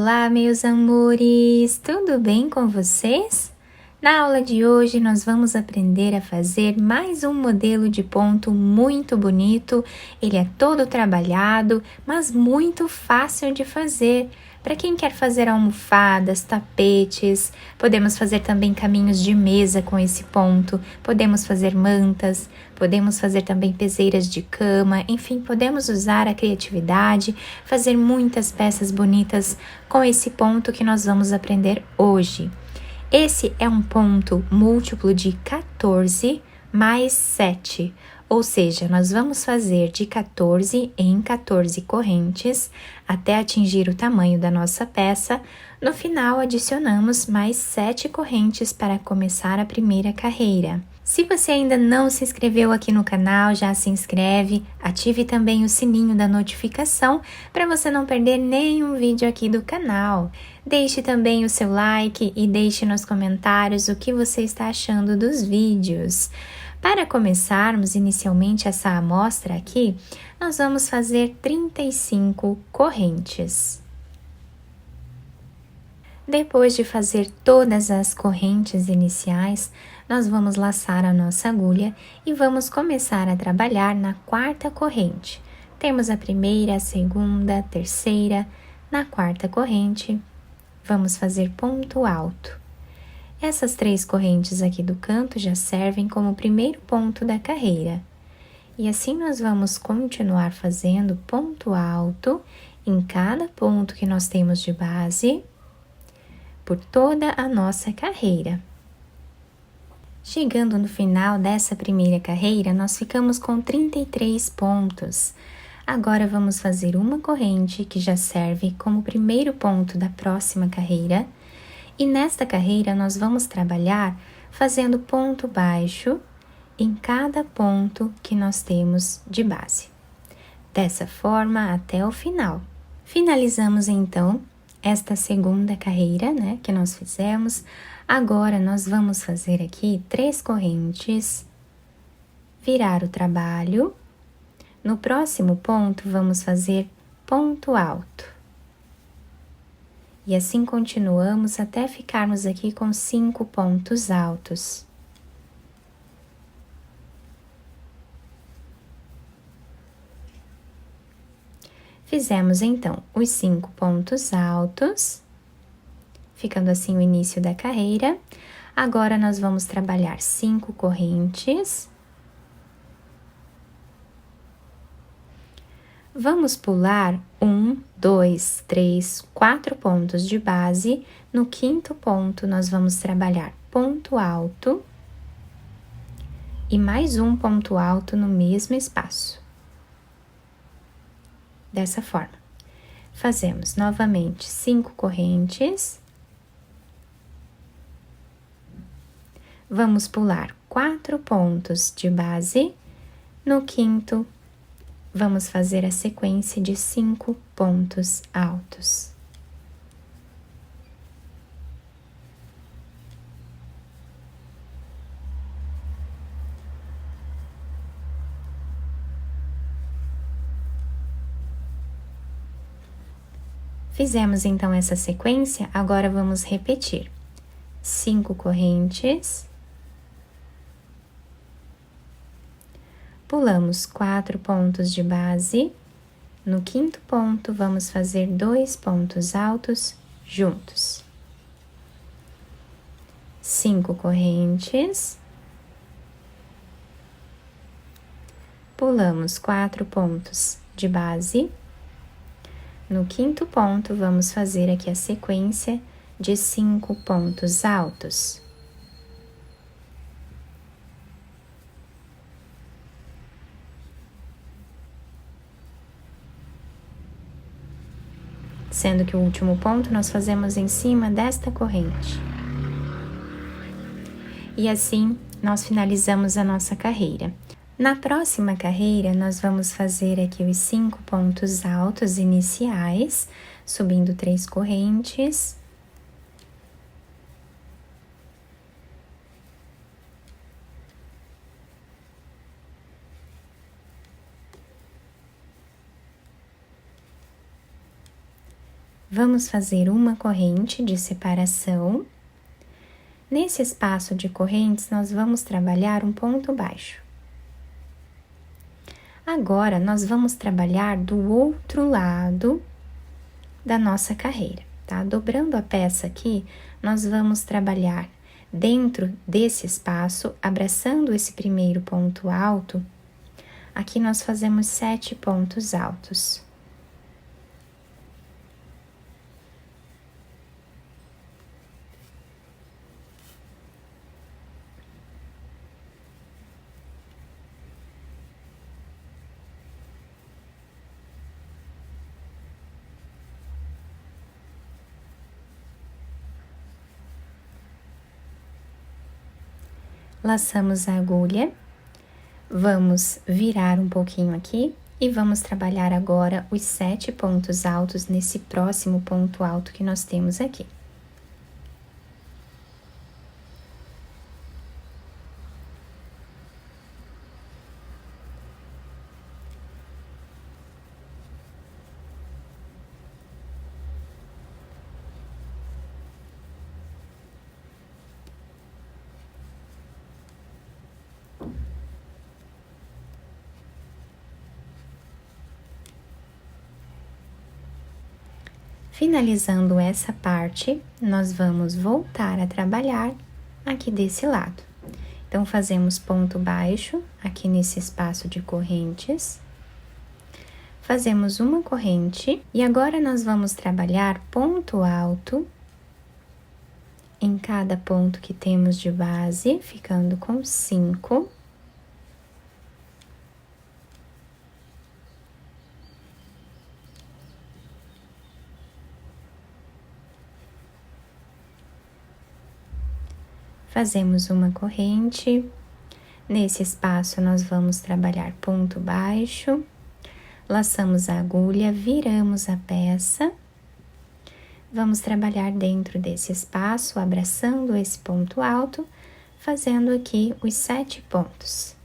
Olá, meus amores! Tudo bem com vocês? Na aula de hoje, nós vamos aprender a fazer mais um modelo de ponto muito bonito. Ele é todo trabalhado, mas muito fácil de fazer. Para quem quer fazer almofadas, tapetes, podemos fazer também caminhos de mesa com esse ponto, podemos fazer mantas, podemos fazer também peseiras de cama, enfim, podemos usar a criatividade, fazer muitas peças bonitas com esse ponto que nós vamos aprender hoje. Esse é um ponto múltiplo de 14 mais 7, ou seja, nós vamos fazer de 14 em 14 correntes até atingir o tamanho da nossa peça. No final, adicionamos mais 7 correntes para começar a primeira carreira. Se você ainda não se inscreveu aqui no canal, já se inscreve, ative também o sininho da notificação para você não perder nenhum vídeo aqui do canal. Deixe também o seu like e deixe nos comentários o que você está achando dos vídeos. Para começarmos inicialmente essa amostra aqui, nós vamos fazer 35 correntes. Depois de fazer todas as correntes iniciais, nós vamos laçar a nossa agulha e vamos começar a trabalhar na quarta corrente. Temos a primeira, a segunda, a terceira. Na quarta corrente, vamos fazer ponto alto. Essas 3 correntes aqui do canto já servem como primeiro ponto da carreira. E assim nós vamos continuar fazendo ponto alto em cada ponto que nós temos de base por toda a nossa carreira. Chegando no final dessa primeira carreira, nós ficamos com 33 pontos. Agora vamos fazer uma corrente que já serve como primeiro ponto da próxima carreira. E nesta carreira nós vamos trabalhar fazendo ponto baixo em cada ponto que nós temos de base. Dessa forma até o final. Finalizamos então esta segunda carreira, que nós fizemos. Agora nós vamos fazer aqui 3 correntes, virar o trabalho. No próximo ponto vamos fazer ponto alto. E assim continuamos até ficarmos aqui com 5 pontos altos. Fizemos então os 5 pontos altos, ficando assim o início da carreira. Agora nós vamos trabalhar 5 correntes. Vamos pular 1, 2, 3, 4 pontos de base. No quinto ponto, nós vamos trabalhar ponto alto e mais um ponto alto no mesmo espaço. Dessa forma, fazemos novamente 5 correntes. Vamos pular 4 pontos de base. No quinto, vamos fazer a sequência de 5 pontos altos. Fizemos então essa sequência, agora vamos repetir. 5 correntes. Pulamos 4 pontos de base. No quinto ponto, vamos fazer 2 pontos altos juntos. 5 correntes. Pulamos 4 pontos de base. No quinto ponto, vamos fazer aqui a sequência de 5 pontos altos. Sendo que o último ponto nós fazemos em cima desta corrente. E assim, nós finalizamos a nossa carreira. Na próxima carreira, nós vamos fazer aqui os 5 pontos altos iniciais, subindo 3 correntes. Vamos fazer uma corrente de separação. Nesse espaço de correntes, nós vamos trabalhar um ponto baixo. Agora, nós vamos trabalhar do outro lado da nossa carreira, tá? Dobrando a peça aqui, nós vamos trabalhar dentro desse espaço, abraçando esse primeiro ponto alto. Aqui nós fazemos 7 pontos altos. Laçamos a agulha, vamos virar um pouquinho aqui e vamos trabalhar agora os 7 pontos altos nesse próximo ponto alto que nós temos aqui. Finalizando essa parte, nós vamos voltar a trabalhar aqui desse lado. Então, fazemos ponto baixo aqui nesse espaço de correntes. Fazemos uma corrente e agora nós vamos trabalhar ponto alto em cada ponto que temos de base, ficando com 5. Fazemos uma corrente, nesse espaço nós vamos trabalhar ponto baixo, laçamos a agulha, viramos a peça, vamos trabalhar dentro desse espaço, abraçando esse ponto alto, fazendo aqui os 7 pontos.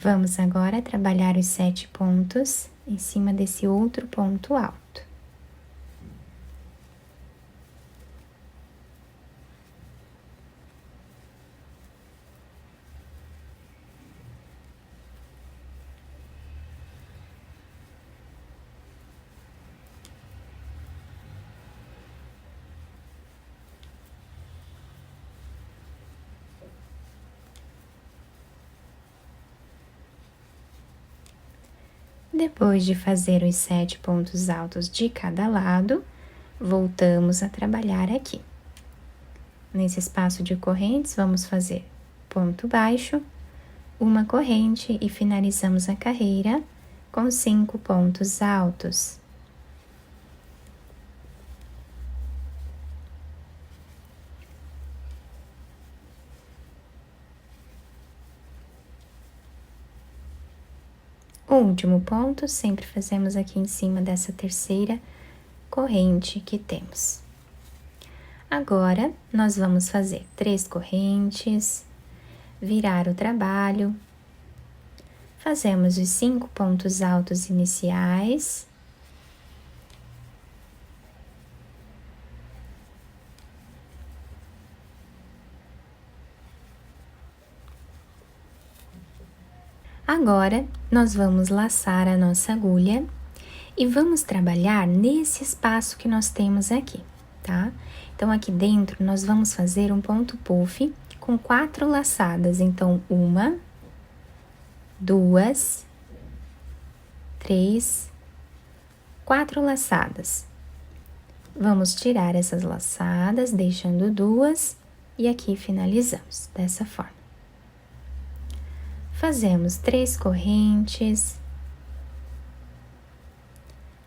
Vamos agora trabalhar os 7 pontos em cima desse outro ponto alto. Depois de fazer os 7 pontos altos de cada lado, voltamos a trabalhar aqui. Nesse espaço de correntes, vamos fazer ponto baixo, uma corrente e finalizamos a carreira com 5 pontos altos. O último ponto, sempre fazemos aqui em cima dessa terceira corrente que temos. Agora, nós vamos fazer 3 correntes, virar o trabalho, fazemos os 5 pontos altos iniciais. Agora, nós vamos laçar a nossa agulha e vamos trabalhar nesse espaço que nós temos aqui, tá? Então, aqui dentro, nós vamos fazer um ponto puff com 4 laçadas. Então, 1, 2, 3, 4 laçadas. Vamos tirar essas laçadas, deixando 2, e aqui finalizamos dessa forma. Fazemos 3 correntes.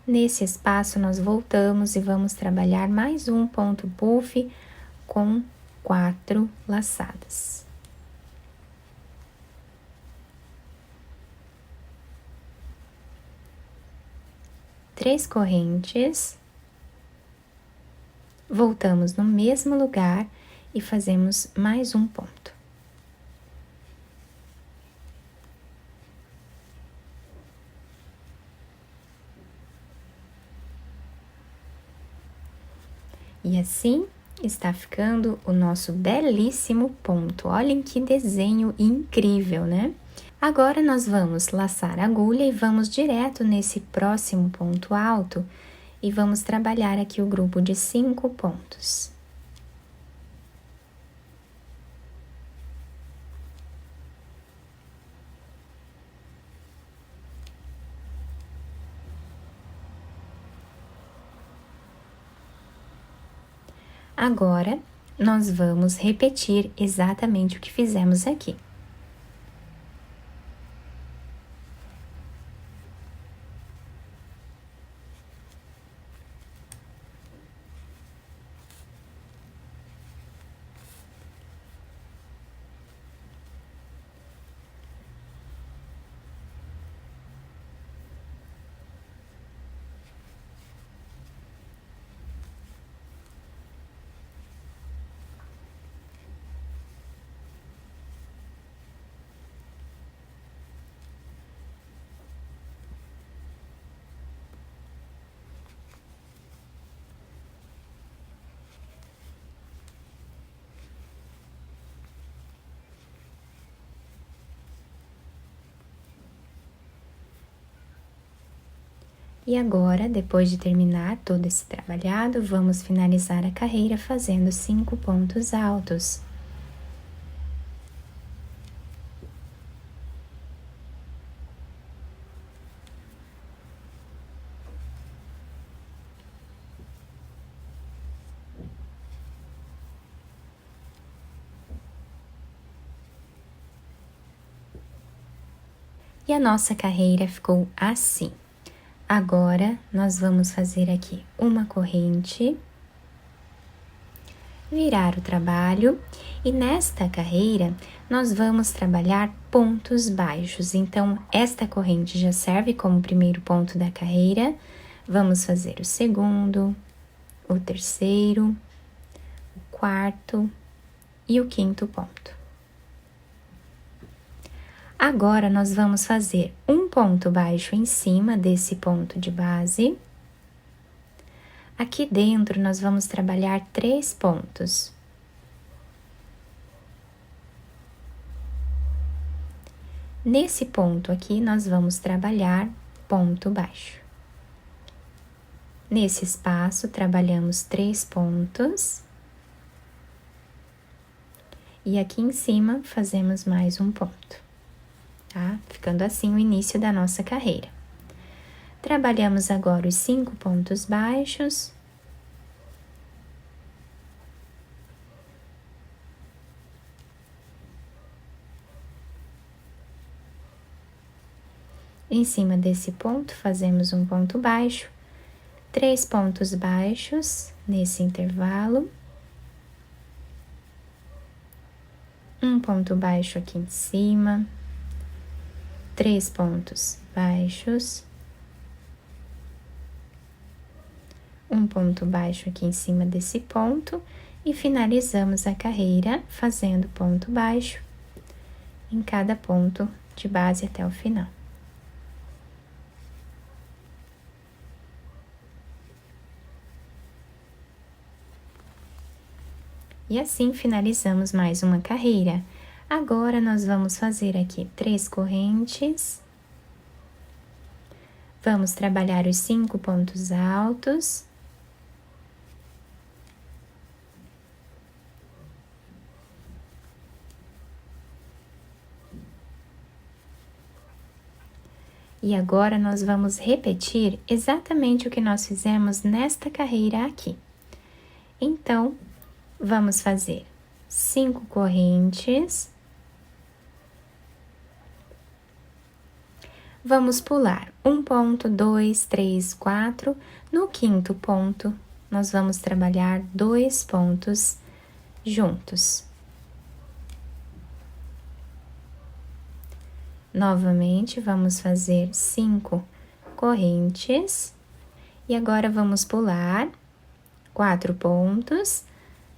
Nesse espaço, nós voltamos e vamos trabalhar mais um ponto puff com 4 laçadas. 3 correntes, voltamos no mesmo lugar e fazemos mais um ponto. E assim está ficando o nosso belíssimo ponto. Olhem que desenho incrível, né? Agora nós vamos laçar a agulha e vamos direto nesse próximo ponto alto e vamos trabalhar aqui o grupo de 5 pontos. Agora, nós vamos repetir exatamente o que fizemos aqui. E agora, depois de terminar todo esse trabalhado, vamos finalizar a carreira fazendo 5 pontos altos. E a nossa carreira ficou assim. Agora, nós vamos fazer aqui uma corrente, virar o trabalho, e nesta carreira, nós vamos trabalhar pontos baixos. Então, esta corrente já serve como primeiro ponto da carreira. Vamos fazer o segundo, o terceiro, o quarto e o quinto ponto. Agora, nós vamos fazer um ponto baixo em cima desse ponto de base. Aqui dentro, nós vamos trabalhar 3 pontos. Nesse ponto aqui, nós vamos trabalhar ponto baixo. Nesse espaço, trabalhamos 3 pontos. E aqui em cima, fazemos mais um ponto. Tá? Ficando assim o início da nossa carreira. Trabalhamos agora os 5 pontos baixos. Em cima desse ponto, fazemos um ponto baixo, 3 pontos baixos nesse intervalo. Um ponto baixo aqui em cima. 3 pontos baixos, um ponto baixo aqui em cima desse ponto e finalizamos a carreira fazendo ponto baixo em cada ponto de base até o final. E assim finalizamos mais uma carreira. Agora, nós vamos fazer aqui 3 correntes. Vamos trabalhar os 5 pontos altos. E agora, nós vamos repetir exatamente o que nós fizemos nesta carreira aqui. Então, vamos fazer 5 correntes. Vamos pular 1 ponto, 2, 3, 4. No quinto ponto, nós vamos trabalhar 2 pontos juntos. Novamente, vamos fazer 5 correntes. E agora vamos pular 4 pontos.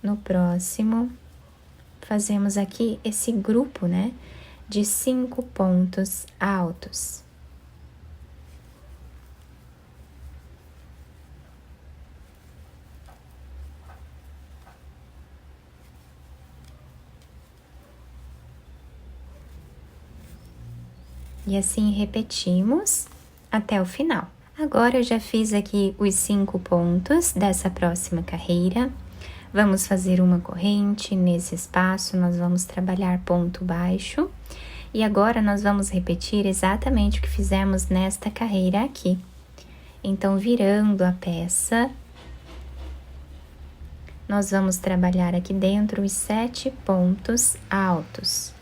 No próximo, fazemos aqui esse grupo, né, de 5 pontos altos. E assim repetimos até o final. Agora eu já fiz aqui os 5 pontos dessa próxima carreira. Vamos fazer uma corrente nesse espaço, nós vamos trabalhar ponto baixo. E agora nós vamos repetir exatamente o que fizemos nesta carreira aqui. Então, virando a peça, nós vamos trabalhar aqui dentro os 7 pontos altos.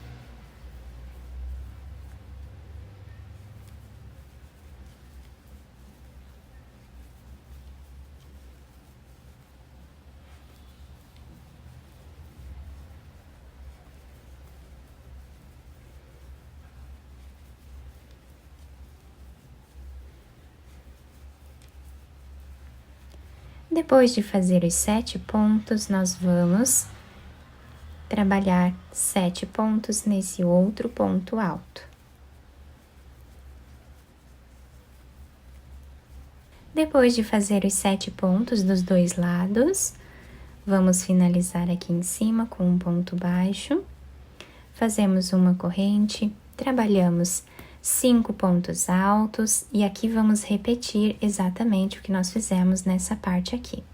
Depois de fazer os 7 pontos, nós vamos trabalhar 7 pontos nesse outro ponto alto. Depois de fazer os 7 pontos dos dois lados, vamos finalizar aqui em cima com um ponto baixo. Fazemos uma corrente, trabalhamos 5 pontos altos e aqui vamos repetir exatamente o que nós fizemos nessa parte aqui.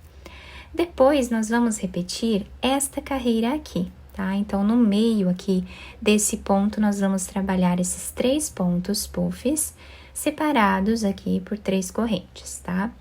Depois, nós vamos repetir esta carreira aqui, tá? Então, no meio aqui desse ponto, nós vamos trabalhar esses 3 pontos puffs separados aqui por 3 correntes, tá?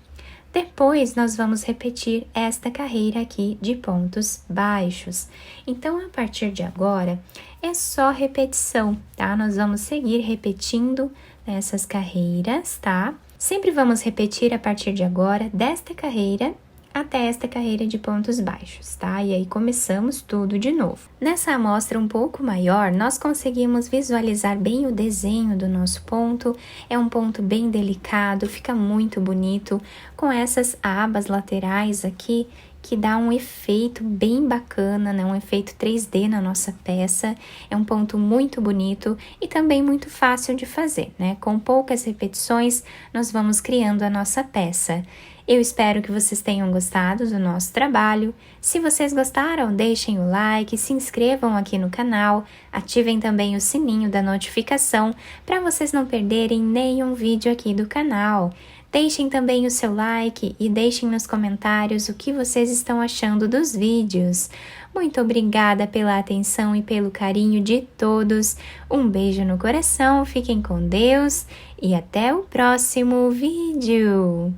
Depois, nós vamos repetir esta carreira aqui de pontos baixos. Então, a partir de agora, é só repetição, tá? Nós vamos seguir repetindo essas carreiras, tá? Sempre vamos repetir a partir de agora, desta carreira até esta carreira de pontos baixos, tá? E aí começamos tudo de novo. Nessa amostra um pouco maior, nós conseguimos visualizar bem o desenho do nosso ponto. É um ponto bem delicado, fica muito bonito, com essas abas laterais aqui, que dá um efeito bem bacana, né? Um efeito 3D na nossa peça. É um ponto muito bonito e também muito fácil de fazer, né? Com poucas repetições, nós vamos criando a nossa peça. Eu espero que vocês tenham gostado do nosso trabalho. Se vocês gostaram, deixem o like, se inscrevam aqui no canal, ativem também o sininho da notificação para vocês não perderem nenhum vídeo aqui do canal. Deixem também o seu like e deixem nos comentários o que vocês estão achando dos vídeos. Muito obrigada pela atenção e pelo carinho de todos. Um beijo no coração, fiquem com Deus e até o próximo vídeo!